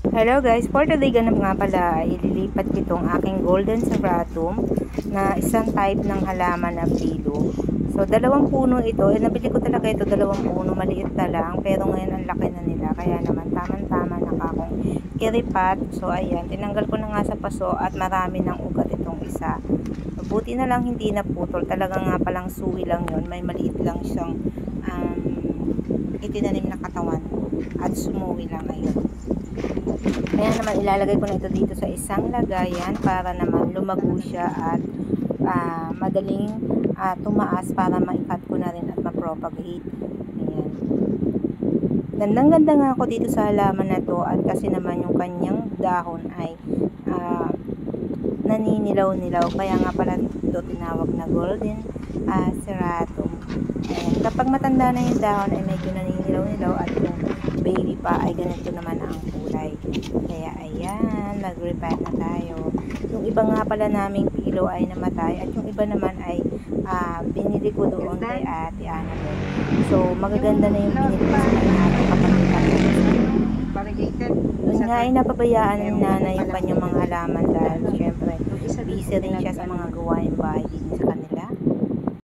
Hello guys, for today ganap nga pala ay ililipat ko itong aking golden serratum na isang type ng halaman na pilo. So dalawang puno ito, nabili ko talaga ito dalawang puno, maliit na lang, pero ngayon ang laki na nila, kaya naman tamang-tama na akong iripat. So ayan, tinanggal ko na nga sa paso at marami ng ugat itong isa. Buti na lang hindi naputol, talaga nga palang suwi lang yun, may maliit lang siyang itinanim na katawan at sumuwi lang ngayon. Kaya naman ilalagay ko na ito dito sa isang lagayan para naman lumago siya at madaling tumaas para maikat ko na rin at ma-propagate. Ayan. Gandang-ganda nga ako dito sa halaman na to at kasi naman yung kanyang dahon ay naninilaw-nilaw. Kaya nga pala ito tinawag na golden serratum. Ayan. Kapag matanda na yung dahon ay medyo naninilaw-nilaw at yung baby pa ay ganito naman ang kulay. Kaya ayan, nag-repat na tayo. Yung iba nga pala naming pilo ay namatay at yung iba naman ay binili ko doon kay Ate Annabel. So magaganda na yung binili ko sa natin kapag doon nga ay napabayaan ng nanay yung kanyang mga halaman dahil syempre busy rin siya sa mga gawain bahay din sa kanila.